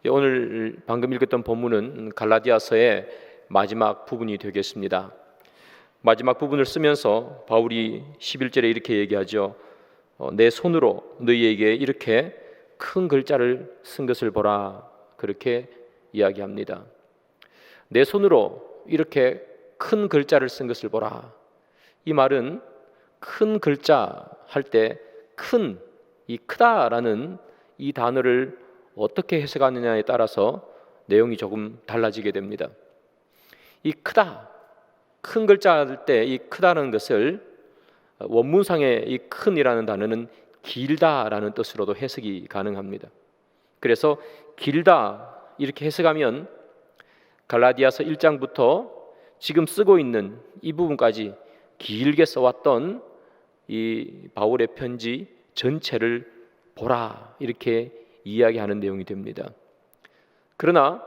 오늘 방금 읽었던 본문은 갈라디아서의 마지막 부분이 되겠습니다. 마지막 부분을 쓰면서 바울이 11절에 이렇게 얘기하죠. 내 손으로 너희에게 이렇게 큰 글자를 쓴 것을 보라. 그렇게 이야기합니다. 내 손으로 이렇게 큰 글자를 쓴 것을 보라. 이 말은 큰 글자 할 때 큰, 이 크다라는 이 단어를 어떻게 해석하느냐에 따라서 내용이 조금 달라지게 됩니다. 이 크다, 큰 글자 할 때 이 크다는 것을 원문상의 이 큰이라는 단어는 길다라는 뜻으로도 해석이 가능합니다. 그래서 길다 이렇게 해석하면 갈라디아서 1장부터 지금 쓰고 있는 이 부분까지 길게 써왔던 이 바울의 편지 전체를 보라 이렇게 이야기하는 내용이 됩니다. 그러나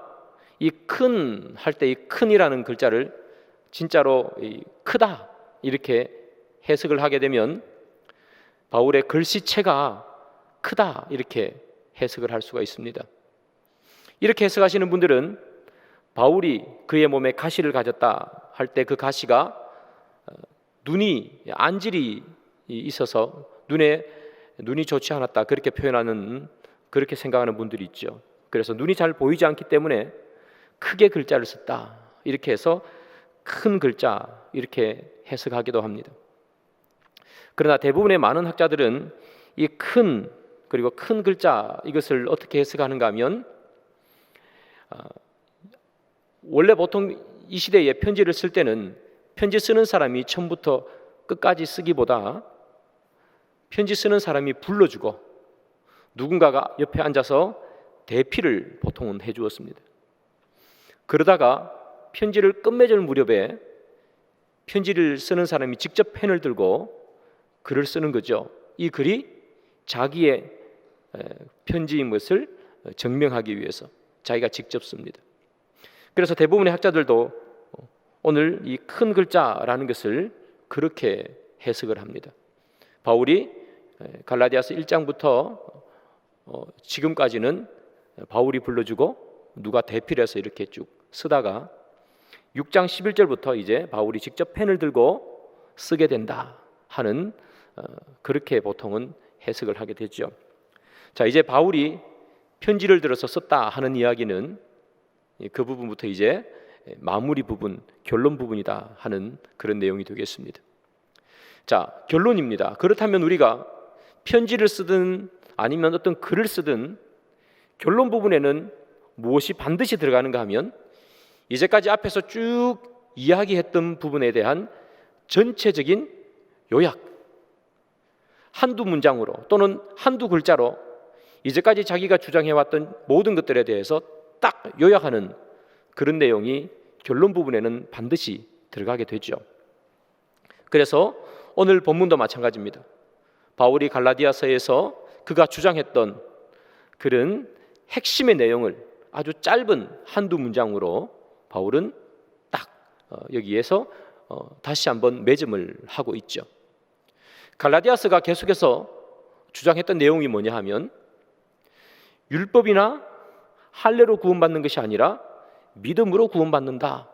이 큰 할 때 이 큰이라는 글자를 진짜로 이 크다 이렇게 해석을 하게 되면 바울의 글씨체가 크다 이렇게 해석을 할 수가 있습니다. 이렇게 해석하시는 분들은 바울이 그의 몸에 가시를 가졌다 할 때 그 가시가 눈이 안질이 있어서 눈이 좋지 않았다 그렇게 표현하는 그렇게 생각하는 분들이 있죠. 그래서 눈이 잘 보이지 않기 때문에 크게 글자를 썼다 이렇게 해서 큰 글자 이렇게 해석하기도 합니다. 그러나 대부분의 많은 학자들은 이 큰 그리고 큰 글자 이것을 어떻게 해석하는가 하면 원래 보통 이 시대에 편지를 쓸 때는 편지 쓰는 사람이 처음부터 끝까지 쓰기보다 편지 쓰는 사람이 불러주고 누군가가 옆에 앉아서 대피를 보통은 해주었습니다. 그러다가 편지를 끝맺을 무렵에 편지를 쓰는 사람이 직접 펜을 들고 글을 쓰는 거죠. 이 글이 자기의 편지인 것을 증명하기 위해서 자기가 직접 씁니다. 그래서 대부분의 학자들도 오늘 이 큰 글자라는 것을 그렇게 해석을 합니다. 바울이 갈라디아서 1장부터 지금까지는 바울이 불러주고 누가 대필 해서 이렇게 쭉 쓰다가 6장 11절부터 이제 바울이 직접 펜을 들고 쓰게 된다 하는 그렇게 보통은 해석을 하게 되죠. 자, 이제 바울이 편지를 들어서 썼다 하는 이야기는 그 부분부터 이제 마무리 부분, 결론 부분이다 하는 그런 내용이 되겠습니다. 자, 결론입니다. 그렇다면 우리가 편지를 쓰든 아니면 어떤 글을 쓰든 결론 부분에는 무엇이 반드시 들어가는가 하면 이제까지 앞에서 쭉 이야기했던 부분에 대한 전체적인 요약, 한두 문장으로 또는 한두 글자로 이제까지 자기가 주장해왔던 모든 것들에 대해서 딱 요약하는 그런 내용이 결론 부분에는 반드시 들어가게 되죠. 그래서 오늘 본문도 마찬가지입니다. 바울이 갈라디아서에서 그가 주장했던 그런 핵심의 내용을 아주 짧은 한두 문장으로 바울은 딱 여기에서 다시 한번 매점을 하고 있죠. 갈라디아서가 계속해서 주장했던 내용이 뭐냐 하면 율법이나 할례로 구원받는 것이 아니라 믿음으로 구원받는다.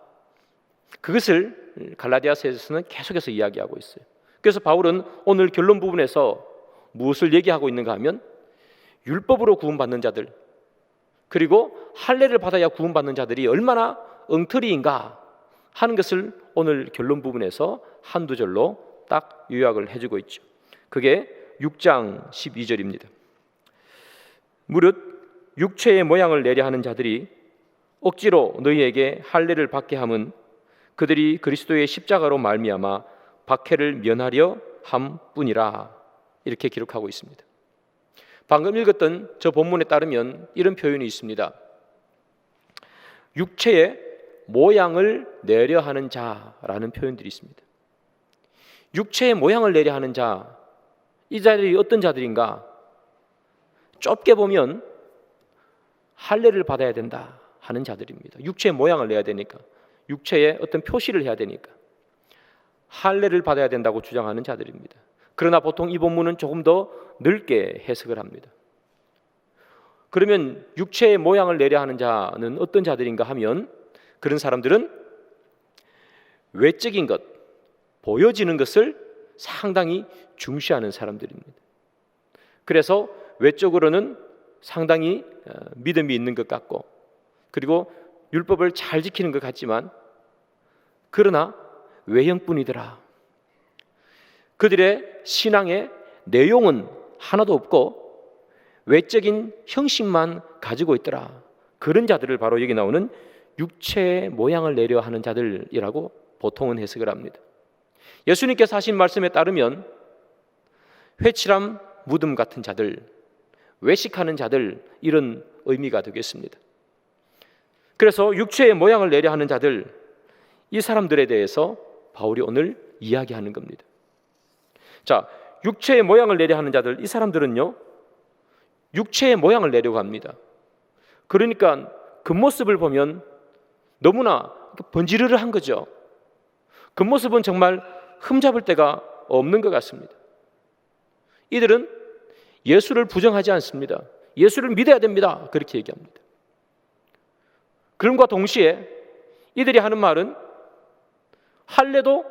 그것을 갈라디아서에서는 계속해서 이야기하고 있어요. 그래서 바울은 오늘 결론 부분에서 무엇을 얘기하고 있는가 하면 율법으로 구원받는 자들 그리고 할례를 받아야 구원받는 자들이 얼마나 엉터리인가 하는 것을 오늘 결론 부분에서 한두 절로 딱 요약을 해주고 있죠. 그게 6장 12절입니다. 무릇 육체의 모양을 내려 하는 자들이 억지로 너희에게 할례를 받게 함은 그들이 그리스도의 십자가로 말미암아 박해를 면하려 함뿐이라 이렇게 기록하고 있습니다. 방금 읽었던 저 본문에 따르면 이런 표현이 있습니다. 육체의 모양을 내려 하는 자라는 표현들이 있습니다. 육체의 모양을 내려 하는 자, 이 자들이 어떤 자들인가? 좁게 보면 할례를 받아야 된다 하는 자들입니다. 육체의 모양을 내야 되니까, 육체에 어떤 표시를 해야 되니까 할례를 받아야 된다고 주장하는 자들입니다. 그러나 보통 이 본문은 조금 더 넓게 해석을 합니다. 그러면 육체의 모양을 내려 하는 자는 어떤 자들인가 하면 그런 사람들은 외적인 것, 보여지는 것을 상당히 중시하는 사람들입니다. 그래서 외적으로는 상당히 믿음이 있는 것 같고, 그리고 율법을 잘 지키는 것 같지만, 그러나 외형뿐이더라. 그들의 신앙의 내용은 하나도 없고 외적인 형식만 가지고 있더라. 그런 자들을 바로 여기 나오는 육체의 모양을 내려 하는 자들이라고 보통은 해석을 합니다. 예수님께서 하신 말씀에 따르면 회칠함 무덤 같은 자들, 외식하는 자들, 이런 의미가 되겠습니다. 그래서 육체의 모양을 내려 하는 자들, 이 사람들에 대해서 바울이 오늘 이야기하는 겁니다. 자, 육체의 모양을 내려 하는 자들, 이 사람들은요 육체의 모양을 내려고 합니다. 그러니까 겉모습을 보면 너무나 번지르르한 거죠. 겉모습은 정말 흠잡을 데가 없는 것 같습니다. 이들은 예수를 부정하지 않습니다. 예수를 믿어야 됩니다. 그렇게 얘기합니다. 그럼과 동시에 이들이 하는 말은 할례도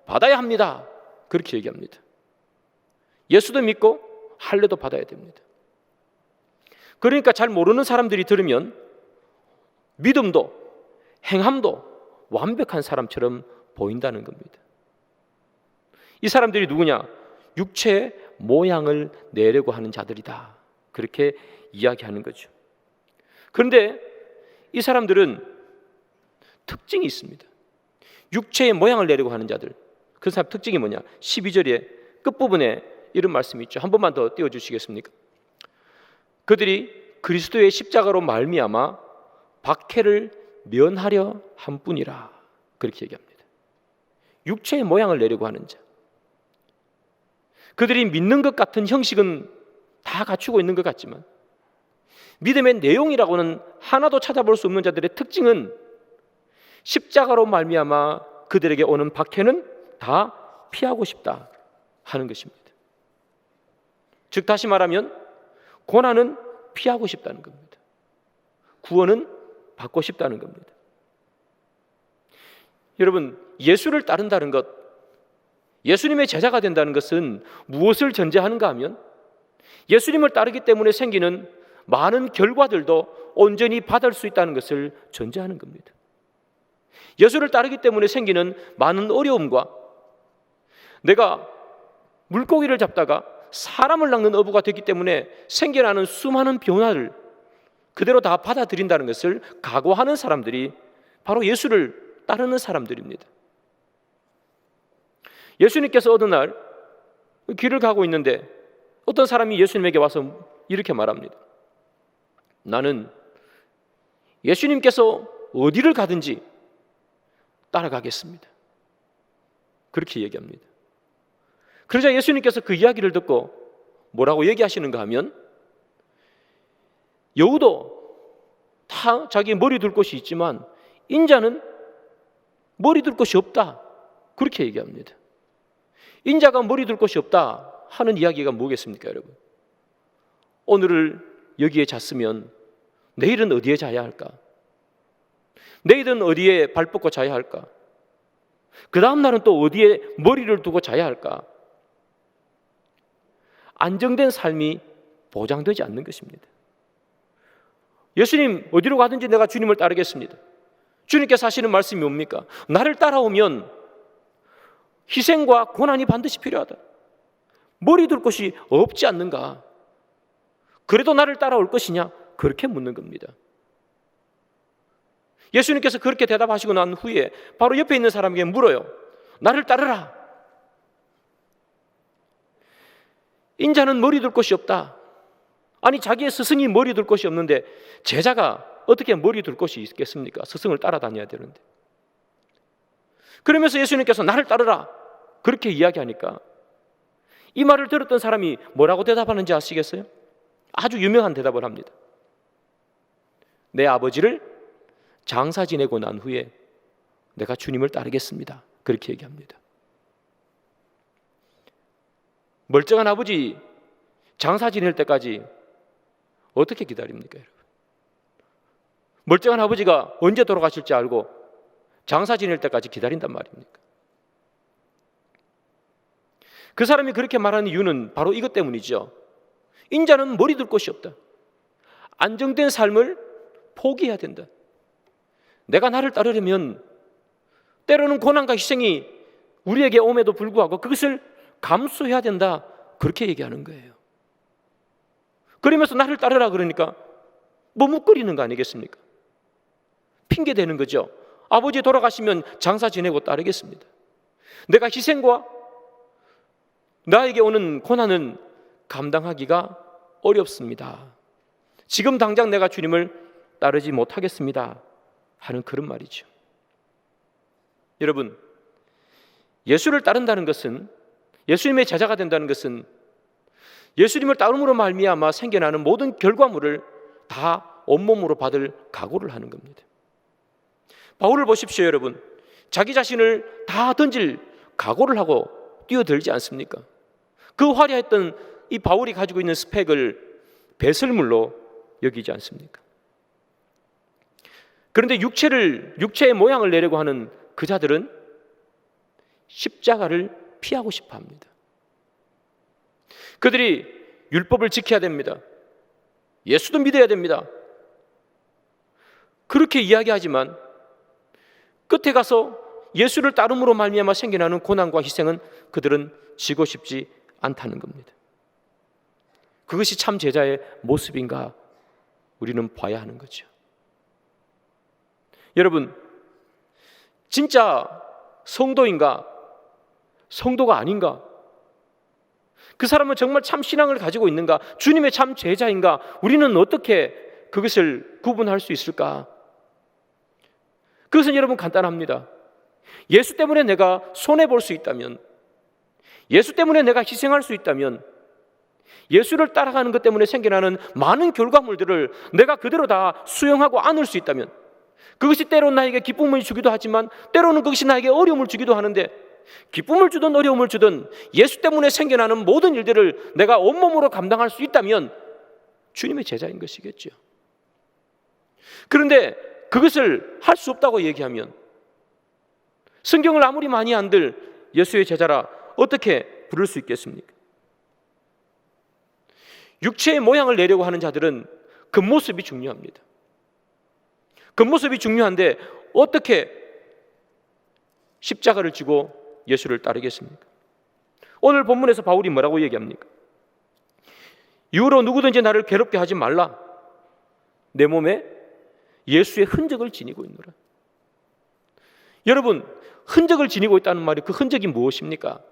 받아야 합니다. 그렇게 얘기합니다. 예수도 믿고 할례도 받아야 됩니다. 그러니까 잘 모르는 사람들이 들으면 믿음도 행함도 완벽한 사람처럼 보인다는 겁니다. 이 사람들이 누구냐? 육체의 모양을 내려고 하는 자들이다. 그렇게 이야기하는 거죠. 그런데 이 사람들은 특징이 있습니다. 육체의 모양을 내려고 하는 자들, 그 사람 특징이 뭐냐? 12절에 끝부분에 이런 말씀이 있죠. 한 번만 더 띄워주시겠습니까? 그들이 그리스도의 십자가로 말미암아 박해를 면하려 한 뿐이라. 그렇게 얘기합니다. 육체의 모양을 내려고 하는 자, 그들이 믿는 것 같은 형식은 다 갖추고 있는 것 같지만 믿음의 내용이라고는 하나도 찾아볼 수 없는 자들의 특징은 십자가로 말미암아 그들에게 오는 박해는 다 피하고 싶다 하는 것입니다. 즉 다시 말하면 고난은 피하고 싶다는 겁니다. 구원은 받고 싶다는 겁니다. 여러분, 예수를 따른다는 것, 예수님의 제자가 된다는 것은 무엇을 전제하는가 하면 예수님을 따르기 때문에 생기는 많은 결과들도 온전히 받을 수 있다는 것을 전제하는 겁니다. 예수를 따르기 때문에 생기는 많은 어려움과 내가 물고기를 잡다가 사람을 낚는 어부가 됐기 때문에 생겨나는 수많은 변화를 그대로 다 받아들인다는 것을 각오하는 사람들이 바로 예수를 따르는 사람들입니다. 예수님께서 어느 날 길을 가고 있는데 어떤 사람이 예수님에게 와서 이렇게 말합니다. 나는 예수님께서 어디를 가든지 따라가겠습니다. 그렇게 얘기합니다. 그러자 예수님께서 그 이야기를 듣고 뭐라고 얘기하시는가 하면 여우도 다 자기 머리 둘 곳이 있지만 인자는 머리 둘 곳이 없다. 그렇게 얘기합니다. 인자가 머리 둘 곳이 없다 하는 이야기가 뭐겠습니까, 여러분? 오늘을 여기에 잤으면 내일은 어디에 자야 할까? 내일은 어디에 발 뻗고 자야 할까? 그 다음 날은 또 어디에 머리를 두고 자야 할까? 안정된 삶이 보장되지 않는 것입니다. 예수님 어디로 가든지 내가 주님을 따르겠습니다. 주님께서 하시는 말씀이 뭡니까? 나를 따라오면 희생과 고난이 반드시 필요하다. 머리 둘 곳이 없지 않는가? 그래도 나를 따라올 것이냐? 그렇게 묻는 겁니다. 예수님께서 그렇게 대답하시고 난 후에 바로 옆에 있는 사람에게 물어요. 나를 따르라. 인자는 머리 둘 곳이 없다. 아니 자기의 스승이 머리 둘 곳이 없는데 제자가 어떻게 머리 둘 곳이 있겠습니까? 스승을 따라다녀야 되는데. 그러면서 예수님께서 나를 따르라 그렇게 이야기하니까 이 말을 들었던 사람이 뭐라고 대답하는지 아시겠어요? 아주 유명한 대답을 합니다. 내 아버지를 장사 지내고 난 후에 내가 주님을 따르겠습니다. 그렇게 얘기합니다. 멀쩡한 아버지 장사 지낼 때까지 어떻게 기다립니까, 여러분? 멀쩡한 아버지가 언제 돌아가실지 알고 장사 지낼 때까지 기다린단 말입니까? 그 사람이 그렇게 말하는 이유는 바로 이것 때문이죠. 인자는 머리 둘 곳이 없다. 안정된 삶을 포기해야 된다. 내가 나를 따르려면 때로는 고난과 희생이 우리에게 옴에도 불구하고 그것을 감수해야 된다. 그렇게 얘기하는 거예요. 그러면서 나를 따르라 그러니까 머뭇거리는 거 아니겠습니까? 핑계 대는 거죠. 아버지 돌아가시면 장사 지내고 따르겠습니다. 내가 희생과 나에게 오는 고난은 감당하기가 어렵습니다. 지금 당장 내가 주님을 따르지 못하겠습니다 하는 그런 말이죠. 여러분, 예수를 따른다는 것은, 예수님의 제자가 된다는 것은 예수님을 따름으로 말미암아 생겨나는 모든 결과물을 다 온몸으로 받을 각오를 하는 겁니다. 바울을 보십시오, 여러분. 자기 자신을 다 던질 각오를 하고 뛰어들지 않습니까? 그 화려했던 이 바울이 가지고 있는 스펙을 배설물로 여기지 않습니까? 그런데 육체의 모양을 내려고 하는 그 자들은 십자가를 피하고 싶어 합니다. 그들이 율법을 지켜야 됩니다. 예수도 믿어야 됩니다. 그렇게 이야기하지만 끝에 가서 예수를 따름으로 말미암아 생겨나는 고난과 희생은 그들은 지고 싶지 않다는 겁니다. 그것이 참 제자의 모습인가 우리는 봐야 하는 거죠. 여러분, 진짜 성도인가 성도가 아닌가? 그 사람은 정말 참 신앙을 가지고 있는가? 주님의 참 제자인가? 우리는 어떻게 그것을 구분할 수 있을까? 그것은 여러분 간단합니다. 예수 때문에 내가 손해볼 수 있다면, 예수 때문에 내가 희생할 수 있다면, 예수를 따라가는 것 때문에 생겨나는 많은 결과물들을 내가 그대로 다 수용하고 안을 수 있다면, 그것이 때로는 나에게 기쁨을 주기도 하지만 때로는 그것이 나에게 어려움을 주기도 하는데, 기쁨을 주든 어려움을 주든 예수 때문에 생겨나는 모든 일들을 내가 온몸으로 감당할 수 있다면 주님의 제자인 것이겠죠. 그런데 그것을 할 수 없다고 얘기하면 성경을 아무리 많이 안들 예수의 제자라 어떻게 부를 수 있겠습니까? 육체의 모양을 내려고 하는 자들은 겉모습이 중요합니다. 겉모습이 중요한데 어떻게 십자가를 지고 예수를 따르겠습니까? 오늘 본문에서 바울이 뭐라고 얘기합니까? 이후로 누구든지 나를 괴롭게 하지 말라. 내 몸에 예수의 흔적을 지니고 있노라. 여러분, 흔적을 지니고 있다는 말이 그 흔적이 무엇입니까?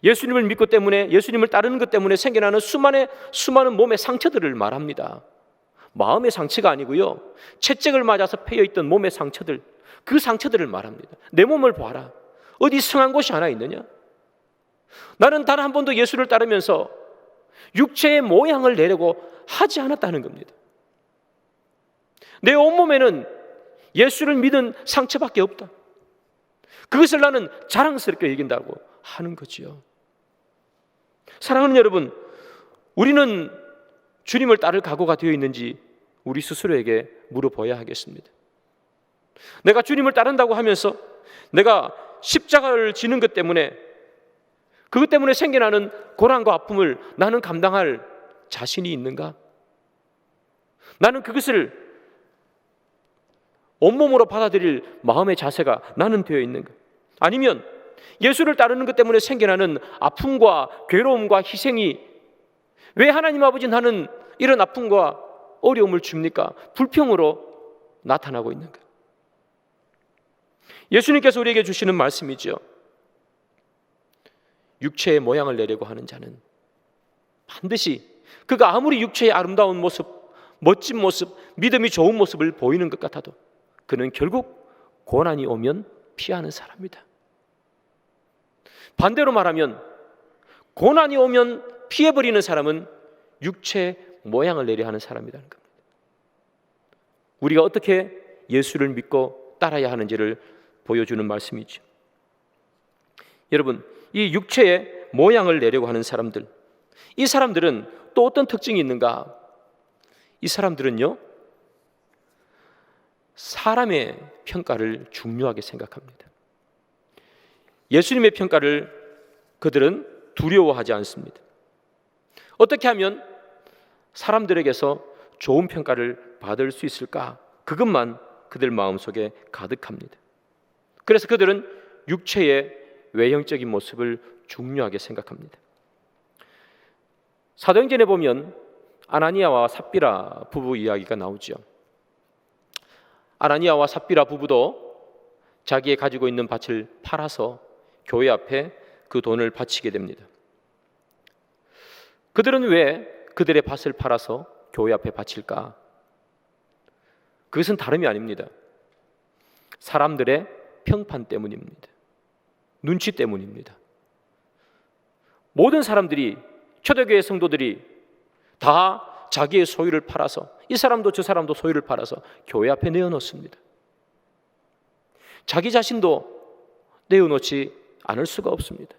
예수님을 믿고 때문에, 예수님을 따르는 것 때문에 생겨나는 수많은 몸의 상처들을 말합니다. 마음의 상처가 아니고요, 채찍을 맞아서 패여있던 몸의 상처들, 그 상처들을 말합니다. 내 몸을 봐라. 어디 성한 곳이 하나 있느냐? 나는 단 한 번도 예수를 따르면서 육체의 모양을 내려고 하지 않았다는 겁니다. 내 온몸에는 예수를 믿은 상처밖에 없다. 그것을 나는 자랑스럽게 여긴다고 하는 거지요. 사랑하는 여러분, 우리는 주님을 따를 각오가 되어 있는지 우리 스스로에게 물어봐야 하겠습니다. 내가 주님을 따른다고 하면서 내가 십자가를 지는 것 때문에, 그것 때문에 생겨나는 고난과 아픔을 나는 감당할 자신이 있는가? 나는 그것을 온몸으로 받아들일 마음의 자세가 나는 되어 있는가? 아니면 예수를 따르는 것 때문에 생겨나는 아픔과 괴로움과 희생이 왜 하나님 아버지 나는 이런 아픔과 어려움을 줍니까? 불평으로 나타나고 있는가? 예수님께서 우리에게 주시는 말씀이죠. 육체의 모양을 내려고 하는 자는 반드시 그가 아무리 육체의 아름다운 모습, 멋진 모습, 믿음이 좋은 모습을 보이는 것 같아도 그는 결국 고난이 오면 피하는 사람이다. 반대로 말하면 고난이 오면 피해버리는 사람은 육체의 모양을 내려 하는 사람이라는 겁니다. 우리가 어떻게 예수를 믿고 따라야 하는지를 보여주는 말씀이죠. 여러분, 이 육체의 모양을 내려고 하는 사람들, 이 사람들은 또 어떤 특징이 있는가? 이 사람들은요, 사람의 평가를 중요하게 생각합니다. 예수님의 평가를 그들은 두려워하지 않습니다. 어떻게 하면 사람들에게서 좋은 평가를 받을 수 있을까? 그것만 그들 마음속에 가득합니다. 그래서 그들은 육체의 외형적인 모습을 중요하게 생각합니다. 사도행전에 보면 아나니아와 삽비라 부부 이야기가 나오죠. 아나니아와 삽비라 부부도 자기의 가지고 있는 밭을 팔아서 교회 앞에 그 돈을 바치게 됩니다. 그들은 왜 그들의 밭을 팔아서 교회 앞에 바칠까? 그것은 다름이 아닙니다. 사람들의 평판 때문입니다. 눈치 때문입니다. 모든 사람들이, 초대교회 성도들이 다 자기의 소유를 팔아서, 이 사람도 저 사람도 소유를 팔아서 교회 앞에 내어놓습니다. 자기 자신도 내어놓지 않을 수가 없습니다.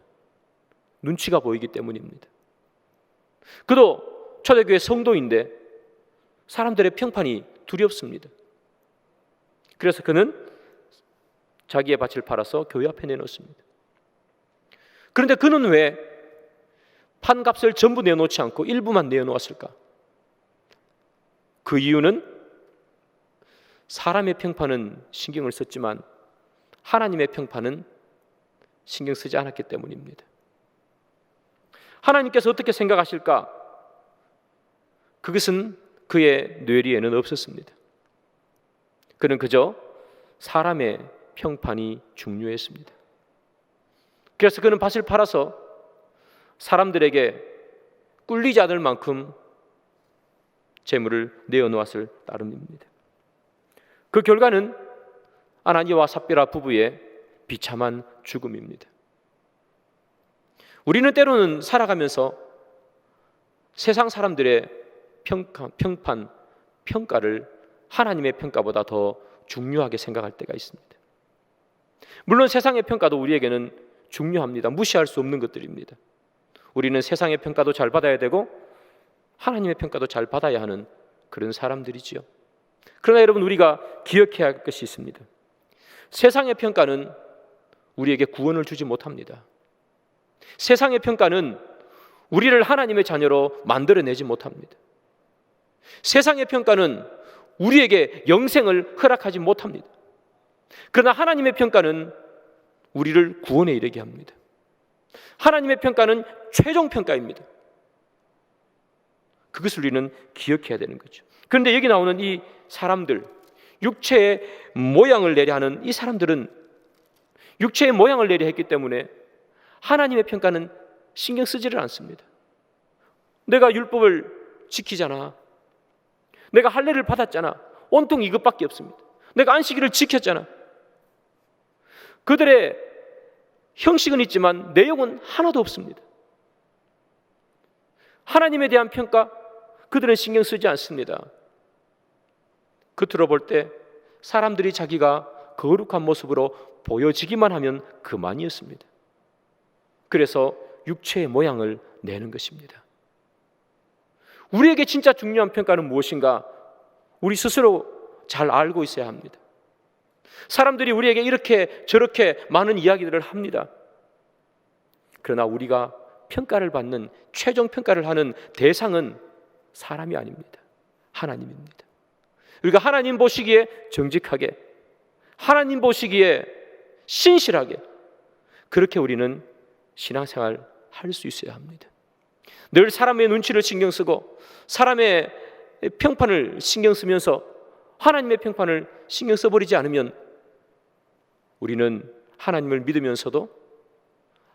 눈치가 보이기 때문입니다. 그도 초대교회 성도인데 사람들의 평판이 두렵습니다. 그래서 그는 자기의 밭을 팔아서 교회 앞에 내놓습니다. 그런데 그는 왜 판값을 전부 내놓지 않고 일부만 내놓았을까? 그 이유는 사람의 평판은 신경을 썼지만 하나님의 평판은 신경 쓰지 않았기 때문입니다. 하나님께서 어떻게 생각하실까? 그것은 그의 뇌리에는 없었습니다. 그는 그저 사람의 평판이 중요했습니다. 그래서 그는 밭을 팔아서 사람들에게 꿀리지 않을 만큼 재물을 내어놓았을 따름입니다. 그 결과는 아나니아와 삽비라 부부의 비참한 죽음입니다. 우리는 때로는 살아가면서 세상 사람들의 평판, 평가를 하나님의 평가보다 더 중요하게 생각할 때가 있습니다. 물론 세상의 평가도 우리에게는 중요합니다. 무시할 수 없는 것들입니다. 우리는 세상의 평가도 잘 받아야 되고 하나님의 평가도 잘 받아야 하는 그런 사람들이지요. 그러나 여러분, 우리가 기억해야 할 것이 있습니다. 세상의 평가는 우리에게 구원을 주지 못합니다. 세상의 평가는 우리를 하나님의 자녀로 만들어내지 못합니다. 세상의 평가는 우리에게 영생을 허락하지 못합니다. 그러나 하나님의 평가는 우리를 구원에 이르게 합니다. 하나님의 평가는 최종 평가입니다. 그것을 우리는 기억해야 되는 거죠. 그런데 여기 나오는 이 사람들, 육체의 모양을 내려 하는 이 사람들은 육체의 모양을 내려 했기 때문에 하나님의 평가는 신경 쓰지를 않습니다. 내가 율법을 지키잖아. 내가 할례를 받았잖아. 온통 이것밖에 없습니다. 내가 안식일을 지켰잖아. 그들의 형식은 있지만 내용은 하나도 없습니다. 하나님에 대한 평가, 그들은 신경 쓰지 않습니다. 겉으로 볼 때 사람들이 자기가 거룩한 모습으로 보여지기만 하면 그만이었습니다. 그래서 육체의 모양을 내는 것입니다. 우리에게 진짜 중요한 평가는 무엇인가? 우리 스스로 잘 알고 있어야 합니다. 사람들이 우리에게 이렇게 저렇게 많은 이야기들을 합니다. 그러나 우리가 평가를 받는, 최종 평가를 하는 대상은 사람이 아닙니다. 하나님입니다. 우리가 하나님 보시기에 정직하게, 하나님 보시기에 신실하게, 그렇게 우리는 신앙생활 할 수 있어야 합니다. 늘 사람의 눈치를 신경 쓰고 사람의 평판을 신경 쓰면서 하나님의 평판을 신경 써버리지 않으면 우리는 하나님을 믿으면서도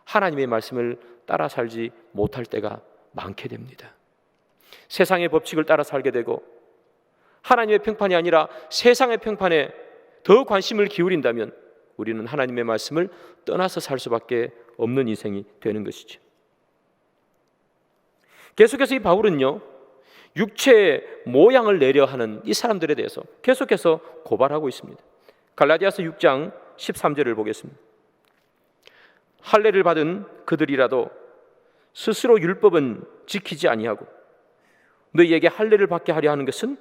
하나님의 말씀을 따라 살지 못할 때가 많게 됩니다. 세상의 법칙을 따라 살게 되고 하나님의 평판이 아니라 세상의 평판에 더 관심을 기울인다면 우리는 하나님의 말씀을 떠나서 살 수밖에 없는 인생이 되는 것이죠. 계속해서 이 바울은요, 육체의 모양을 내려 하는 이 사람들에 대해서 계속해서 고발하고 있습니다. 갈라디아서 6장 13절을 보겠습니다. 할례를 받은 그들이라도 스스로 율법은 지키지 아니하고 너희에게 할례를 받게 하려 하는 것은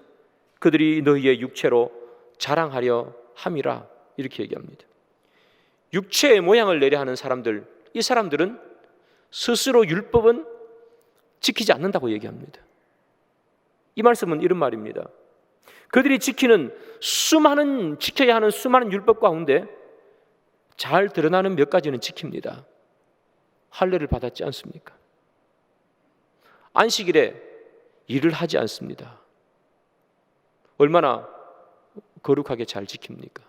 그들이 너희의 육체로 자랑하려 함이라. 이렇게 얘기합니다. 육체의 모양을 내려 하는 사람들, 이 사람들은 스스로 율법은 지키지 않는다고 얘기합니다. 이 말씀은 이런 말입니다. 그들이 지키는 지켜야 하는 수많은 율법 가운데 잘 드러나는 몇 가지는 지킵니다. 할례를 받았지 않습니까? 안식일에 일을 하지 않습니다. 얼마나 거룩하게 잘 지킵니까?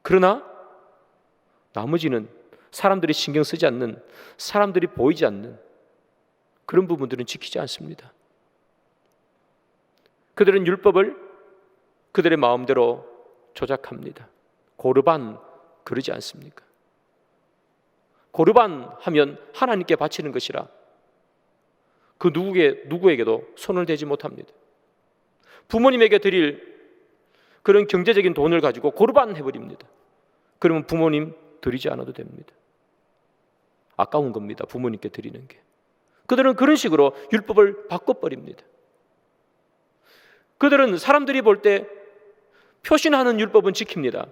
그러나 나머지는 사람들이 신경 쓰지 않는, 사람들이 보이지 않는 그런 부분들은 지키지 않습니다. 그들은 율법을 그들의 마음대로 조작합니다. 고르반 그러지 않습니까? 고르반 하면 하나님께 바치는 것이라 그 누구에게도 손을 대지 못합니다. 부모님에게 드릴 그런 경제적인 돈을 가지고 고르반 해버립니다. 그러면 부모님 드리지 않아도 됩니다. 아까운 겁니다. 부모님께 드리는 게. 그들은 그런 식으로 율법을 바꿔버립니다. 그들은 사람들이 볼 때 표신하는 율법은 지킵니다.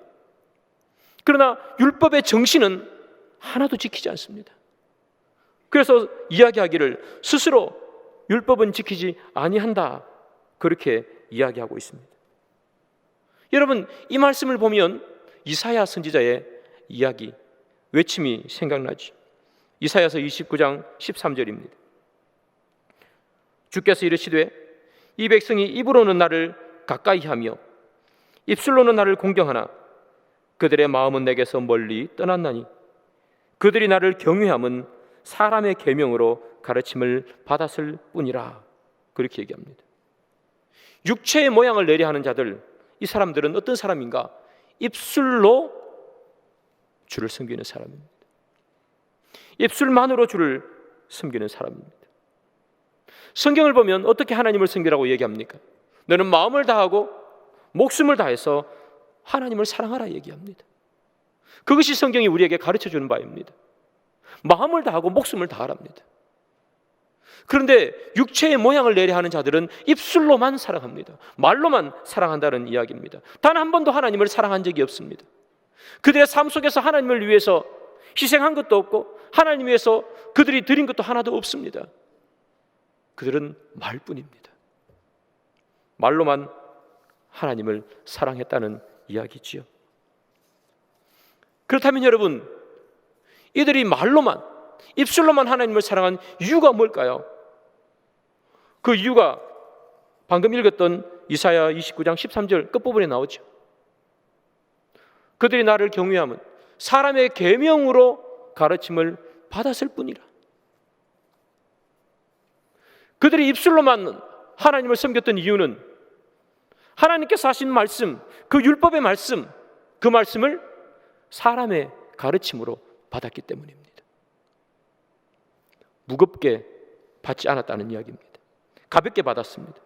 그러나 율법의 정신은 하나도 지키지 않습니다. 그래서 이야기하기를 스스로 율법은 지키지 아니한다, 그렇게 이야기하고 있습니다. 여러분, 이 말씀을 보면 이사야 선지자의 이야기, 외침이 생각나죠. 이사야서 29장 13절입니다. 주께서 이르시되 이 백성이 입으로는 나를 가까이 하며 입술로는 나를 공경하나 그들의 마음은 내게서 멀리 떠났나니 그들이 나를 경외함은 사람의 계명으로 가르침을 받았을 뿐이라. 그렇게 얘기합니다. 육체의 모양을 내려 하는 자들, 이 사람들은 어떤 사람인가? 입술로 주를 섬기는 사람입니다. 입술만으로 주를 섬기는 사람입니다. 성경을 보면 어떻게 하나님을 섬기라고 얘기합니까? 너는 마음을 다하고 목숨을 다해서 하나님을 사랑하라 얘기합니다. 그것이 성경이 우리에게 가르쳐주는 바입니다. 마음을 다하고 목숨을 다하랍니다. 그런데 육체의 모양을 내려 하는 자들은 입술로만 사랑합니다. 말로만 사랑한다는 이야기입니다. 단 한 번도 하나님을 사랑한 적이 없습니다. 그들의 삶 속에서 하나님을 위해서 희생한 것도 없고 하나님 위해서 그들이 드린 것도 하나도 없습니다. 그들은 말뿐입니다. 말로만 하나님을 사랑했다는 이야기지요. 그렇다면 여러분, 이들이 말로만, 입술로만 하나님을 사랑한 이유가 뭘까요? 그 이유가 방금 읽었던 이사야 29장 13절 끝부분에 나오죠. 그들이 나를 경외함은 사람의 계명으로 가르침을 받았을 뿐이라. 그들이 입술로만 하나님을 섬겼던 이유는 하나님께서 하신 말씀, 그 율법의 말씀, 그 말씀을 사람의 가르침으로 받았기 때문입니다. 무겁게 받지 않았다는 이야기입니다. 가볍게 받았습니다.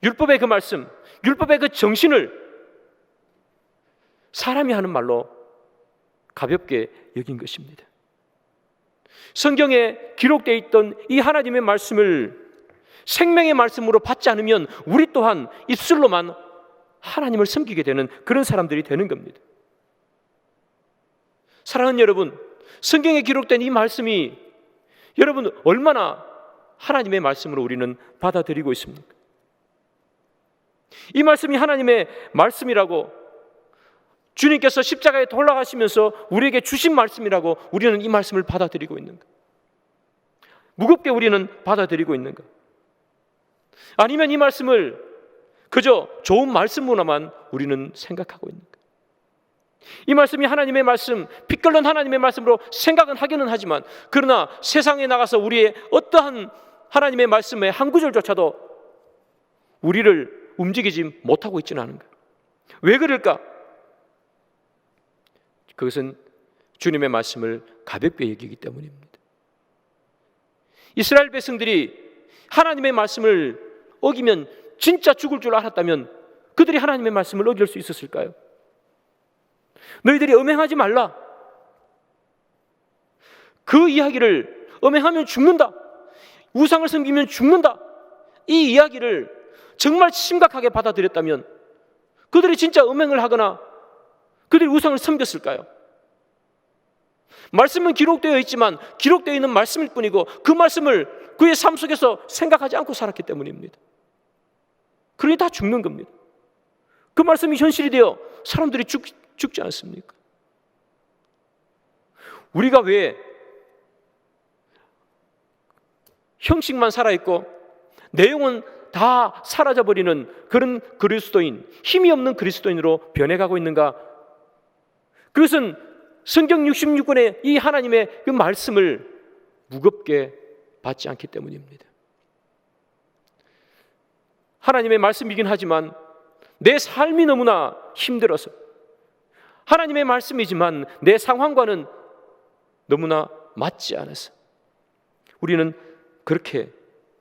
율법의 그 말씀, 율법의 그 정신을 사람이 하는 말로 가볍게 여긴 것입니다. 성경에 기록되어 있던 이 하나님의 말씀을 생명의 말씀으로 받지 않으면 우리 또한 입술로만 하나님을 섬기게 되는 그런 사람들이 되는 겁니다. 사랑하는 여러분, 성경에 기록된 이 말씀이 여러분 얼마나 하나님의 말씀으로 우리는 받아들이고 있습니까? 이 말씀이 하나님의 말씀이라고, 주님께서 십자가에 돌아가시면서 우리에게 주신 말씀이라고 우리는 이 말씀을 받아들이고 있는가? 무겁게 우리는 받아들이고 있는가? 아니면 이 말씀을 그저 좋은 말씀으로만 우리는 생각하고 있는가? 이 말씀이 하나님의 말씀, 피 끓는 하나님의 말씀으로 생각은 하기는 하지만, 그러나 세상에 나가서 우리의 어떠한 하나님의 말씀의 한 구절조차도 우리를 움직이지 못하고 있지는 않은가? 왜 그럴까? 그것은 주님의 말씀을 가볍게 여기기 때문입니다. 이스라엘 백성들이 하나님의 말씀을 어기면 진짜 죽을 줄 알았다면 그들이 하나님의 말씀을 어길 수 있었을까요? 너희들이 음행하지 말라, 그 이야기를 음행하면 죽는다, 우상을 섬기면 죽는다, 이 이야기를 정말 심각하게 받아들였다면 그들이 진짜 음행을 하거나 그들이 우상을 섬겼을까요? 말씀은 기록되어 있지만 기록되어 있는 말씀일 뿐이고 그 말씀을 그의 삶 속에서 생각하지 않고 살았기 때문입니다. 그러니 다 죽는 겁니다. 그 말씀이 현실이 되어 사람들이 죽지 않습니까? 우리가 왜 형식만 살아있고 내용은 다 사라져버리는 그런 그리스도인, 힘이 없는 그리스도인으로 변해가고 있는가? 그것은 성경 66권의 이 하나님의 그 말씀을 무겁게 받지 않기 때문입니다. 하나님의 말씀이긴 하지만 내 삶이 너무나 힘들어서, 하나님의 말씀이지만 내 상황과는 너무나 맞지 않아서 우리는 그렇게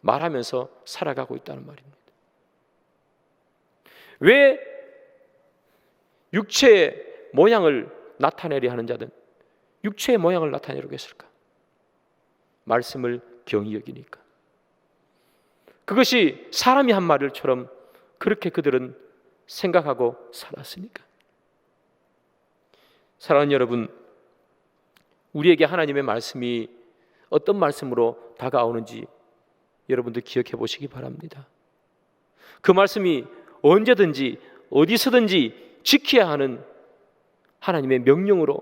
말하면서 살아가고 있다는 말입니다. 왜 육체의 모양을 나타내려 하는 자든 육체의 모양을 나타내려고 했을까? 말씀을 경히 여기니까. 그것이 사람이 한 말처럼 그렇게 그들은 생각하고 살았으니까. 사랑하는 여러분, 우리에게 하나님의 말씀이 어떤 말씀으로 다가오는지 여러분들 기억해 보시기 바랍니다. 그 말씀이 언제든지 어디서든지 지켜야 하는 하나님의 명령으로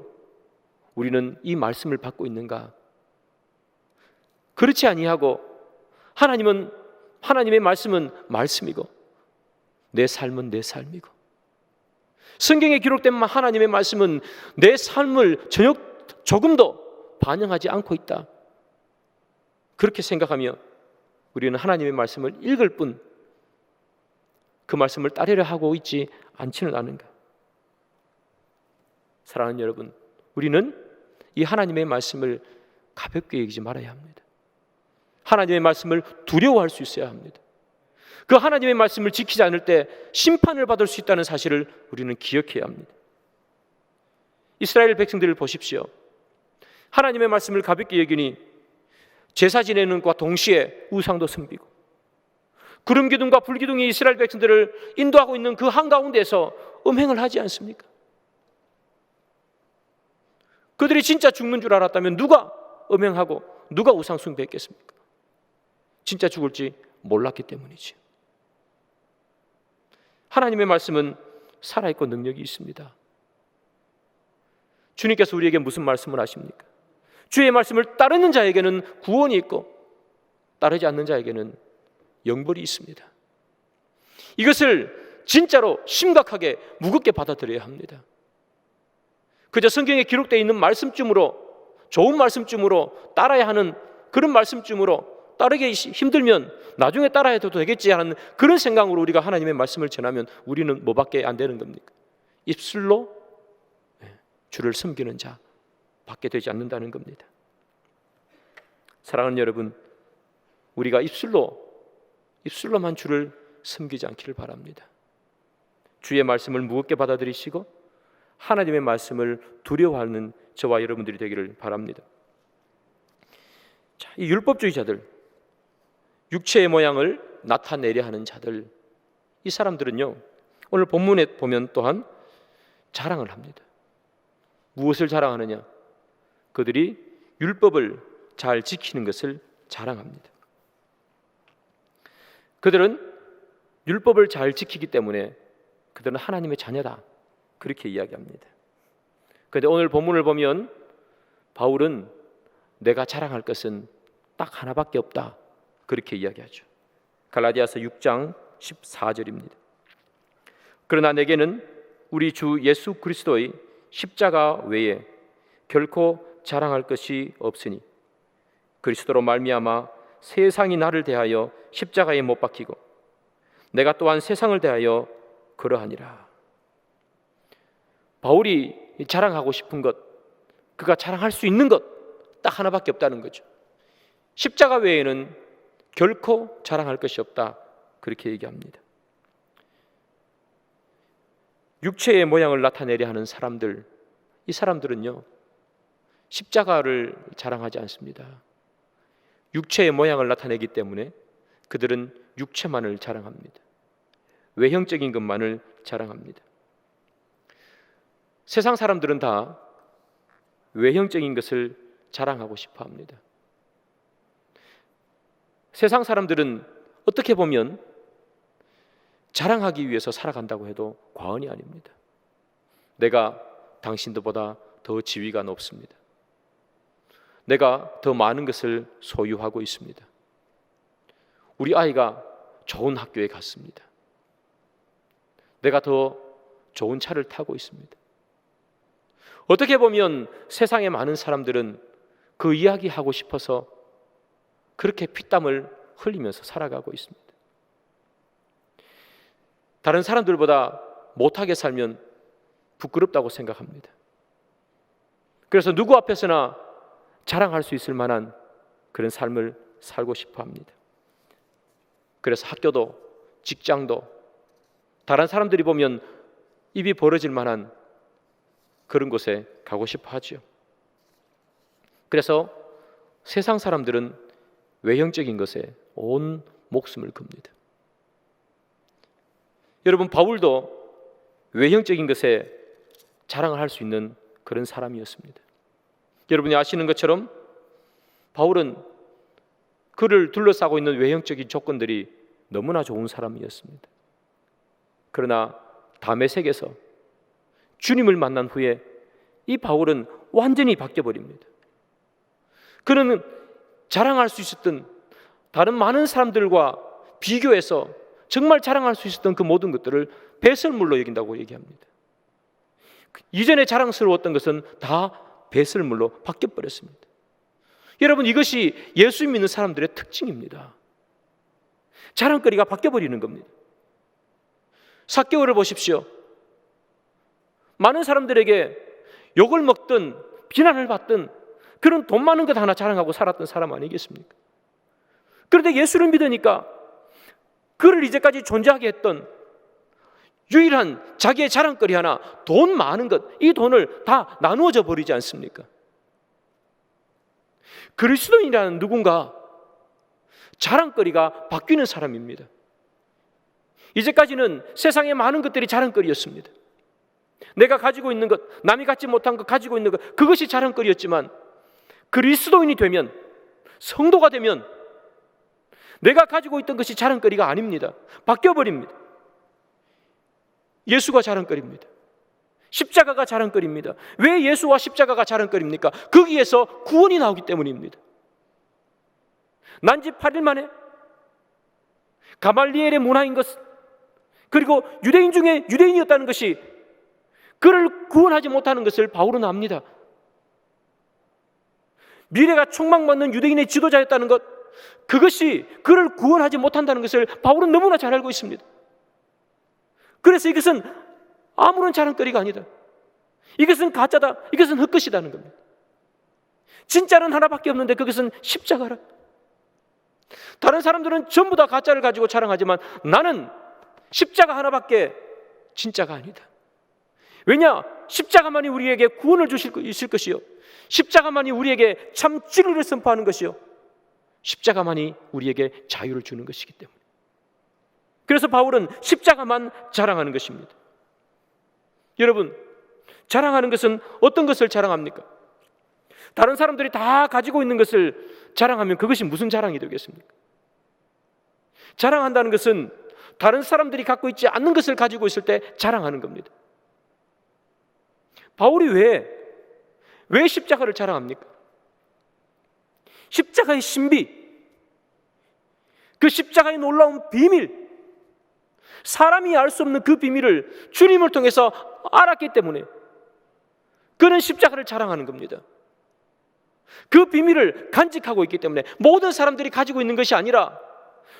우리는 이 말씀을 받고 있는가? 그렇지 아니하고 하나님의 말씀은 말씀이고 내 삶은 내 삶이고 성경에 기록된 하나님의 말씀은 내 삶을 전혀 조금도 반영하지 않고 있다. 그렇게 생각하며 우리는 하나님의 말씀을 읽을 뿐 그 말씀을 따르려 하고 있지 않지는 않은가? 사랑하는 여러분, 우리는 이 하나님의 말씀을 가볍게 여기지 말아야 합니다. 하나님의 말씀을 두려워할 수 있어야 합니다. 그 하나님의 말씀을 지키지 않을 때 심판을 받을 수 있다는 사실을 우리는 기억해야 합니다. 이스라엘 백성들을 보십시오. 하나님의 말씀을 가볍게 여기니 제사 지내는 것과 동시에 우상도 섬기고 구름기둥과 불기둥이 이스라엘 백성들을 인도하고 있는 그 한가운데서 음행을 하지 않습니까? 그들이 진짜 죽는 줄 알았다면 누가 음행하고 누가 우상 숭배했겠습니까? 진짜 죽을지 몰랐기 때문이지. 하나님의 말씀은 살아있고 능력이 있습니다. 주님께서 우리에게 무슨 말씀을 하십니까? 주의 말씀을 따르는 자에게는 구원이 있고 따르지 않는 자에게는 영벌이 있습니다. 이것을 진짜로 심각하게 무겁게 받아들여야 합니다. 그저 성경에 기록되어 있는 말씀쯤으로, 좋은 말씀쯤으로 따라야 하는 그런 말씀쯤으로 따르기 힘들면 나중에 따라해도 되겠지 하는 그런 생각으로 우리가 하나님의 말씀을 전하면 우리는 뭐밖에 안 되는 겁니까? 입술로 주를 섬기는 자 밖에 되지 않는다는 겁니다. 사랑하는 여러분, 우리가 입술로만 주를 섬기지 않기를 바랍니다. 주의 말씀을 무겁게 받아들이시고 하나님의 말씀을 두려워하는 저와 여러분들이 되기를 바랍니다. 자, 이 율법주의자들, 육체의 모양을 나타내려 하는 자들, 이 사람들은요, 오늘 본문에 보면 또한 자랑을 합니다. 무엇을 자랑하느냐? 그들이 율법을 잘 지키는 것을 자랑합니다. 그들은 율법을 잘 지키기 때문에 그들은 하나님의 자녀다, 그렇게 이야기합니다. 그런데 오늘 본문을 보면 바울은 내가 자랑할 것은 딱 하나밖에 없다, 그렇게 이야기하죠. 갈라디아서 6장 14절입니다. 그러나 내게는 우리 주 예수 그리스도의 십자가 외에 결코 자랑할 것이 없으니 그리스도로 말미암아 세상이 나를 대하여 십자가에 못 박히고 내가 또한 세상을 대하여 그러하니라. 바울이 자랑하고 싶은 것, 그가 자랑할 수 있는 것 딱 하나밖에 없다는 거죠. 십자가 외에는 결코 자랑할 것이 없다, 그렇게 얘기합니다. 육체의 모양을 나타내려 하는 사람들, 이 사람들은요 십자가를 자랑하지 않습니다. 육체의 모양을 나타내기 때문에 그들은 육체만을 자랑합니다. 외형적인 것만을 자랑합니다. 세상 사람들은 다 외형적인 것을 자랑하고 싶어 합니다. 세상 사람들은 어떻게 보면 자랑하기 위해서 살아간다고 해도 과언이 아닙니다. 내가 당신들보다 더 지위가 높습니다. 내가 더 많은 것을 소유하고 있습니다. 우리 아이가 좋은 학교에 갔습니다. 내가 더 좋은 차를 타고 있습니다. 어떻게 보면 세상의 많은 사람들은 그 이야기 하고 싶어서 그렇게 피땀을 흘리면서 살아가고 있습니다. 다른 사람들보다 못하게 살면 부끄럽다고 생각합니다. 그래서 누구 앞에서나 자랑할 수 있을 만한 그런 삶을 살고 싶어 합니다. 그래서 학교도 직장도 다른 사람들이 보면 입이 벌어질 만한 그런 곳에 가고 싶어 하죠. 그래서 세상 사람들은 외형적인 것에 온 목숨을 겁니다. 여러분, 바울도 외형적인 것에 자랑을 할 수 있는 그런 사람이었습니다. 여러분이 아시는 것처럼 바울은 그를 둘러싸고 있는 외형적인 조건들이 너무나 좋은 사람이었습니다. 그러나 다메섹에서 주님을 만난 후에 이 바울은 완전히 바뀌어버립니다. 그는 자랑할 수 있었던 다른 많은 사람들과 비교해서 정말 자랑할 수 있었던 그 모든 것들을 배설물로 여긴다고 얘기합니다. 이전에 자랑스러웠던 것은 다 배설물로 바뀌어버렸습니다. 여러분, 이것이 예수 믿는 사람들의 특징입니다. 자랑거리가 바뀌어버리는 겁니다. 삭개오를 보십시오. 많은 사람들에게 욕을 먹든 비난을 받든 그런 돈 많은 것 하나 자랑하고 살았던 사람 아니겠습니까? 그런데 예수를 믿으니까 그를 이제까지 존재하게 했던 유일한 자기의 자랑거리 하나, 돈 많은 것, 이 돈을 다 나누어져 버리지 않습니까? 그리스도인이라는 누군가 자랑거리가 바뀌는 사람입니다. 이제까지는 세상의 많은 것들이 자랑거리였습니다. 내가 가지고 있는 것, 남이 갖지 못한 것 가지고 있는 것, 그것이 자랑거리였지만 그리스도인이 되면, 성도가 되면 내가 가지고 있던 것이 자랑거리가 아닙니다. 바뀌어버립니다. 예수가 자랑거리입니다. 십자가가 자랑거리입니다. 왜 예수와 십자가가 자랑거리입니까? 거기에서 구원이 나오기 때문입니다. 난지 8일 만에 가말리엘의 문화인 것, 그리고 유대인 중에 유대인이었다는 것이 그를 구원하지 못하는 것을 바울은 압니다. 미래가 촉망받는 유대인의 지도자였다는 것, 그것이 그를 구원하지 못한다는 것을 바울은 너무나 잘 알고 있습니다. 그래서 이것은 아무런 자랑거리가 아니다. 이것은 가짜다. 이것은 헛것이다는 겁니다. 진짜는 하나밖에 없는데 그것은 십자가라. 다른 사람들은 전부 다 가짜를 가지고 자랑하지만 나는 십자가 하나밖에 진짜가 아니다. 왜냐? 십자가만이 우리에게 구원을 주실 것이요, 십자가만이 우리에게 참 진리를 선포하는 것이요, 십자가만이 우리에게 자유를 주는 것이기 때문에. 그래서 바울은 십자가만 자랑하는 것입니다. 여러분, 자랑하는 것은 어떤 것을 자랑합니까? 다른 사람들이 다 가지고 있는 것을 자랑하면 그것이 무슨 자랑이 되겠습니까? 자랑한다는 것은 다른 사람들이 갖고 있지 않는 것을 가지고 있을 때 자랑하는 겁니다. 바울이 왜 십자가를 자랑합니까? 십자가의 신비, 그 십자가의 놀라운 비밀, 사람이 알 수 없는 그 비밀을 주님을 통해서 알았기 때문에 그는 십자가를 자랑하는 겁니다. 그 비밀을 간직하고 있기 때문에 모든 사람들이 가지고 있는 것이 아니라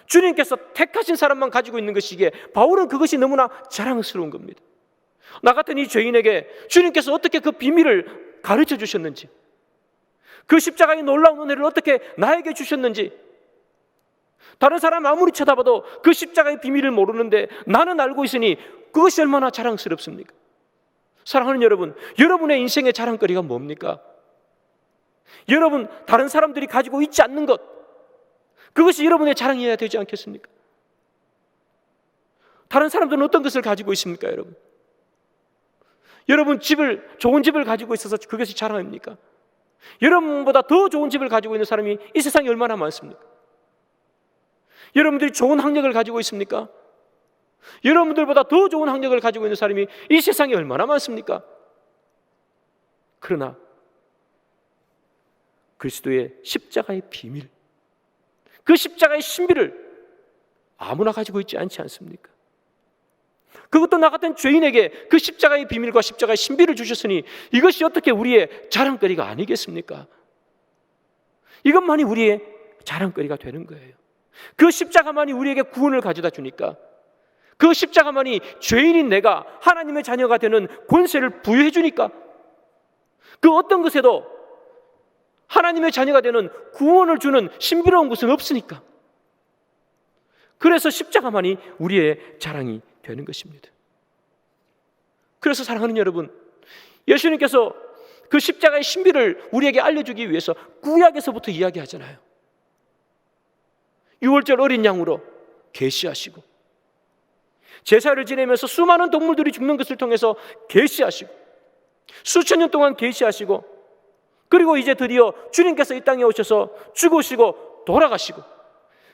주님께서 택하신 사람만 가지고 있는 것이기에 바울은 그것이 너무나 자랑스러운 겁니다. 나 같은 이 죄인에게 주님께서 어떻게 그 비밀을 가르쳐 주셨는지, 그 십자가의 놀라운 은혜를 어떻게 나에게 주셨는지, 다른 사람 아무리 쳐다봐도 그 십자가의 비밀을 모르는데 나는 알고 있으니 그것이 얼마나 자랑스럽습니까? 사랑하는 여러분, 여러분의 인생의 자랑거리가 뭡니까? 여러분, 다른 사람들이 가지고 있지 않는 것, 그것이 여러분의 자랑이어야 되지 않겠습니까? 다른 사람들은 어떤 것을 가지고 있습니까, 여러분? 여러분 좋은 집을 가지고 있어서 그것이 자랑입니까? 여러분보다 더 좋은 집을 가지고 있는 사람이 이 세상에 얼마나 많습니까? 여러분들이 좋은 학력을 가지고 있습니까? 여러분들보다 더 좋은 학력을 가지고 있는 사람이 이 세상에 얼마나 많습니까? 그러나 그리스도의 십자가의 비밀, 그 십자가의 신비를 아무나 가지고 있지 않지 않습니까? 그것도 나 같은 죄인에게 그 십자가의 비밀과 십자가의 신비를 주셨으니 이것이 어떻게 우리의 자랑거리가 아니겠습니까? 이것만이 우리의 자랑거리가 되는 거예요. 그 십자가만이 우리에게 구원을 가져다 주니까, 그 십자가만이 죄인인 내가 하나님의 자녀가 되는 권세를 부여해 주니까, 그 어떤 것에도 하나님의 자녀가 되는 구원을 주는 신비로운 것은 없으니까, 그래서 십자가만이 우리의 자랑이 되는 것입니다. 그래서 사랑하는 여러분, 예수님께서 그 십자가의 신비를 우리에게 알려주기 위해서 구약에서부터 이야기하잖아요. 유월절 어린 양으로 계시하시고, 제사를 지내면서 수많은 동물들이 죽는 것을 통해서 계시하시고, 수천 년 동안 계시하시고, 그리고 이제 드디어 주님께서 이 땅에 오셔서 죽으시고 돌아가시고,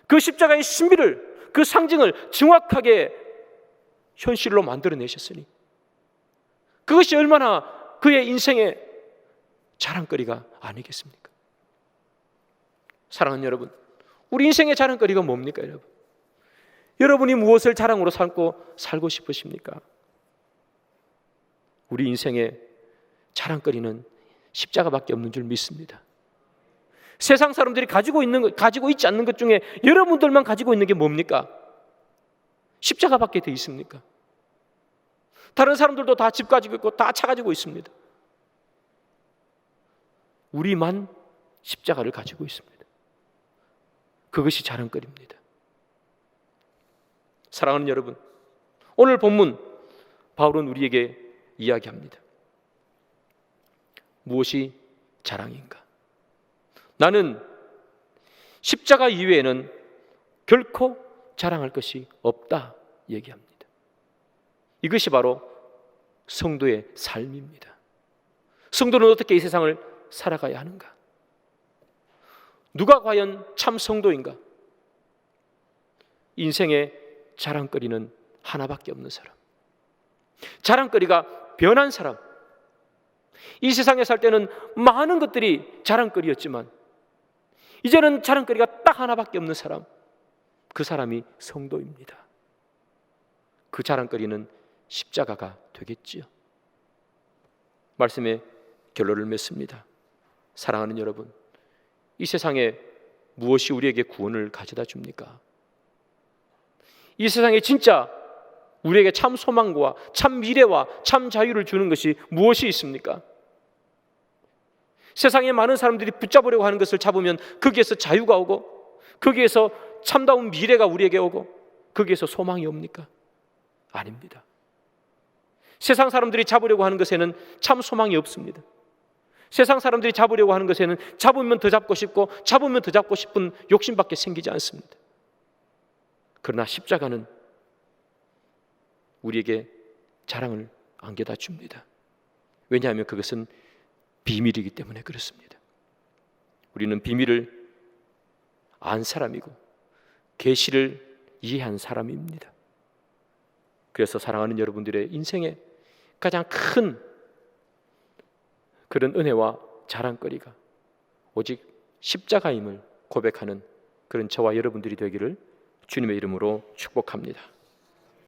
그 십자가의 신비를, 그 상징을 정확하게 현실로 만들어내셨으니 그것이 얼마나 그의 인생의 자랑거리가 아니겠습니까? 사랑하는 여러분, 우리 인생의 자랑거리가 뭡니까, 여러분? 여러분이 무엇을 자랑으로 삼고 살고 싶으십니까? 우리 인생의 자랑거리는 십자가밖에 없는 줄 믿습니다. 세상 사람들이 가지고 있지 않는 것 중에 여러분들만 가지고 있는 게 뭡니까? 십자가밖에 돼 있습니까? 다른 사람들도 다 집 가지고 있고 다 차 가지고 있습니다. 우리만 십자가를 가지고 있습니다. 그것이 자랑거리입니다. 사랑하는 여러분, 오늘 본문 바울은 우리에게 이야기합니다. 무엇이 자랑인가? 나는 십자가 이외에는 결코 자랑할 것이 없다 얘기합니다. 이것이 바로 성도의 삶입니다. 성도는 어떻게 이 세상을 살아가야 하는가? 누가 과연 참 성도인가? 인생의 자랑거리는 하나밖에 없는 사람, 자랑거리가 변한 사람. 이 세상에 살 때는 많은 것들이 자랑거리였지만 이제는 자랑거리가 딱 하나밖에 없는 사람, 그 사람이 성도입니다. 그 자랑거리는 십자가가 되겠지요. 말씀의 결론을 맺습니다. 사랑하는 여러분, 이 세상에 무엇이 우리에게 구원을 가져다 줍니까? 이 세상에 진짜 우리에게 참 소망과 참 미래와 참 자유를 주는 것이 무엇이 있습니까? 세상에 많은 사람들이 붙잡으려고 하는 것을 잡으면 거기에서 자유가 오고, 거기에서 참다운 미래가 우리에게 오고, 거기에서 소망이 옵니까? 아닙니다. 세상 사람들이 잡으려고 하는 것에는 참 소망이 없습니다. 세상 사람들이 잡으려고 하는 것에는 잡으면 더 잡고 싶고 잡으면 더 잡고 싶은 욕심밖에 생기지 않습니다. 그러나 십자가는 우리에게 자랑을 안겨다 줍니다. 왜냐하면 그것은 비밀이기 때문에 그렇습니다. 우리는 비밀을 안 사람이고 계시를 이해한 사람입니다. 그래서 사랑하는 여러분들의 인생에 가장 큰 그런 은혜와 자랑거리가 오직 십자가임을 고백하는 그런 저와 여러분들이 되기를 주님의 이름으로 축복합니다.